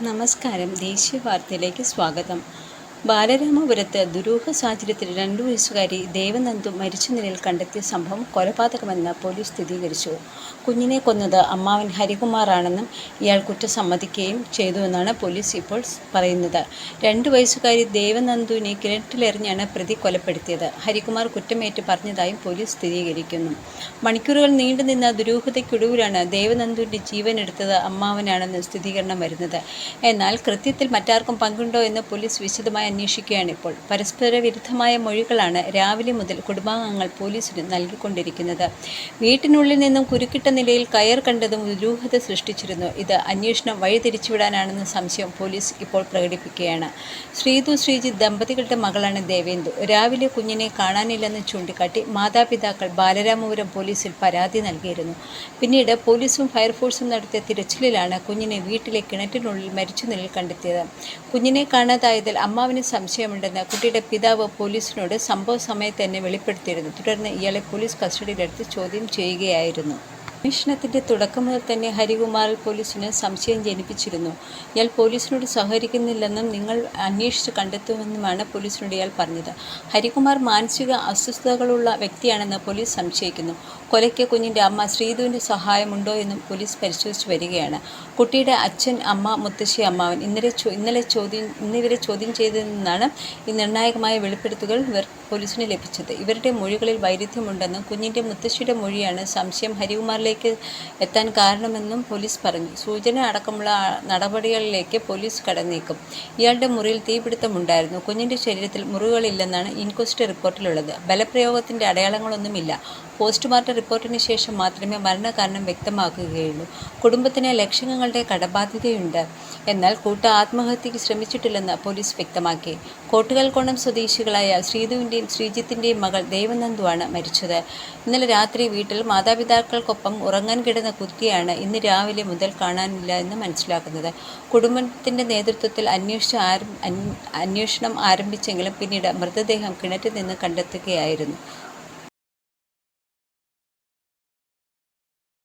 നമസ്കാരം. ദേശീയ വാർത്തയിലേക്ക് സ്വാഗതം. ബാലരാമപുരത്ത് ദുരൂഹ സാഹചര്യത്തിൽ 2 വയസ്സുകാരി ദേവനന്ദു മരിച്ച നിലയിൽ കണ്ടെത്തിയ സംഭവം കൊലപാതകമെന്ന് പോലീസ് സ്ഥിരീകരിച്ചു. കുഞ്ഞിനെ കൊന്നത് അമ്മാവൻ ഹരികുമാറാണെന്നും ഇയാൾ കുറ്റം സമ്മതിക്കുകയും ചെയ്തുവെന്നാണ് പോലീസ് ഇപ്പോൾ പറയുന്നത്. 2 വയസ്സുകാരി ദേവനന്ദുവിനെ കിണറ്റിലെറിഞ്ഞാണ് പ്രതി കൊലപ്പെടുത്തിയത്. ഹരികുമാർ കുറ്റമേറ്റ് പറഞ്ഞതായും പോലീസ് സ്ഥിരീകരിക്കുന്നു. മണിക്കൂറുകൾ നീണ്ടുനിന്ന ദുരൂഹതയ്ക്കൊടുവിലാണ് ദേവനന്ദുവിൻ്റെ ജീവനെടുത്തത് അമ്മാവനാണെന്ന് സ്ഥിരീകരണം വരുന്നത്. എന്നാൽ കൃത്യത്തിൽ മറ്റാർക്കും പങ്കുണ്ടോ എന്ന് പോലീസ് വിശദമായി അന്വേഷിക്കുകയാണിപ്പോൾ. പരസ്പര വിരുദ്ധമായ മൊഴികളാണ് രാവിലെ മുതൽ കുടുംബാംഗങ്ങൾ പോലീസിന് നൽകിക്കൊണ്ടിരിക്കുന്നത്. വീട്ടിനുള്ളിൽ നിന്നും കുരുക്കിട്ട നിലയിൽ കയർ കണ്ടതും ദുരൂഹത സൃഷ്ടിച്ചിരുന്നു. ഇത് അന്വേഷണം വഴിതിരിച്ചുവിടാനാണെന്ന സംശയം പോലീസ് ഇപ്പോൾ പ്രകടിപ്പിക്കുകയാണ്. ശ്രീതു ശ്രീജിത്ത് ദമ്പതികളുടെ മകളാണ് ദേവേന്ദു. രാവിലെ കുഞ്ഞിനെ കാണാനില്ലെന്ന് ചൂണ്ടിക്കാട്ടി മാതാപിതാക്കൾ ബാലരാമപുരം പോലീസിൽ പരാതി നൽകിയിരുന്നു. പിന്നീട് പോലീസും ഫയർഫോഴ്സും നടത്തിയ തിരച്ചിലിലാണ് കുഞ്ഞിനെ വീട്ടിലെ കിണറ്റിനുള്ളിൽ മരിച്ച നിലയിൽ കണ്ടെത്തിയത്. കുഞ്ഞിനെ കാണാതായതിൽ അമ്മാവിന് സംശയമുണ്ടെന്ന് കുട്ടിയുടെ പിതാവ് പോലീസിനോട് സംഭവ സമയത്ത് തന്നെ വെളിപ്പെടുത്തിയിരുന്നു. തുടർന്ന് ഇയാളെ പോലീസ് കസ്റ്റഡിയിലെടുത്ത് ചോദ്യം ചെയ്യുകയായിരുന്നു. അന്വേഷണത്തിൻ്റെ തുടക്കം മുതൽ തന്നെ ഹരികുമാറിൽ പോലീസിന് സംശയം ജനിപ്പിച്ചിരുന്നു. ഇയാൾ പോലീസിനോട് സഹകരിക്കുന്നില്ലെന്നും നിങ്ങൾ അന്വേഷിച്ച് കണ്ടെത്തുമെന്നുമാണ് പോലീസിനോട് ഇയാൾ പറഞ്ഞത്. ഹരികുമാർ മാനസിക അസ്വസ്ഥതകളുള്ള വ്യക്തിയാണെന്ന് പോലീസ് സംശയിക്കുന്നു. കൊലയ്ക്ക് കുഞ്ഞിൻ്റെ അമ്മ ശ്രീതുവിൻ്റെ സഹായമുണ്ടോ എന്നും പോലീസ് പരിശോധിച്ച് വരികയാണ്. കുട്ടിയുടെ അച്ഛൻ, അമ്മ, മുത്തശ്ശി, അമ്മാവൻ എന്നിവരെ ചോദ്യം ചെയ്തതെന്നാണ് ഈ നിർണായകമായ വെളിപ്പെടുത്തലുകൾ പോലീസിന് ലഭിച്ചത്. ഇവരുടെ മൊഴികളിൽ വൈരുദ്ധ്യമുണ്ടെന്നും കുഞ്ഞിൻ്റെ മുത്തശ്ശിയുടെ മൊഴിയാണ് സംശയം ഹരികുമാറിലേക്ക് എത്താൻ കാരണമെന്നും പോലീസ് പറഞ്ഞു. സൂചന അടക്കമുള്ള നടപടികളിലേക്ക് പോലീസ് കടന്നേക്കും. ഇയാളുടെ മുറിയിൽ തീപിടുത്തമുണ്ടായിരുന്നു. കുഞ്ഞിൻ്റെ ശരീരത്തിൽ മുറിവുകളില്ലെന്നാണ് ഇൻക്വസ്റ്റ് റിപ്പോർട്ടിലുള്ളത്. ബലപ്രയോഗത്തിൻ്റെ അടയാളങ്ങളൊന്നുമില്ല. പോസ്റ്റ്മോർട്ടം റിപ്പോർട്ടിന് ശേഷം മാത്രമേ മരണകാരണം വ്യക്തമാക്കുകയുള്ളൂ. കുടുംബത്തിന് ലക്ഷങ്ങളുടെ കടബാധ്യതയുണ്ട്. എന്നാൽ കൂട്ട ആത്മഹത്യയ്ക്ക് ശ്രമിച്ചിട്ടില്ലെന്ന് പോലീസ് വ്യക്തമാക്കി. കോട്ടുകൽക്കോണം സ്വദേശികളായ ശ്രീതുവിൻ്റെയും ശ്രീജിത്തിൻ്റെയും മകൾ ദേവനന്ദുവാണ് മരിച്ചത്. ഇന്നലെ രാത്രി വീട്ടിൽ മാതാപിതാക്കൾക്കൊപ്പം ഉറങ്ങാൻ കിടന്ന കുട്ടിയാണ് ഇന്ന് രാവിലെ മുതൽ കാണാനില്ല എന്ന് മനസ്സിലാക്കുന്നത്. കുടുംബത്തിൻ്റെ നേതൃത്വത്തിൽ അന്വേഷണം ആരംഭിച്ചെങ്കിലും പിന്നീട് മൃതദേഹം കിണറ്റിൽ നിന്ന് കണ്ടെത്തുകയായിരുന്നു.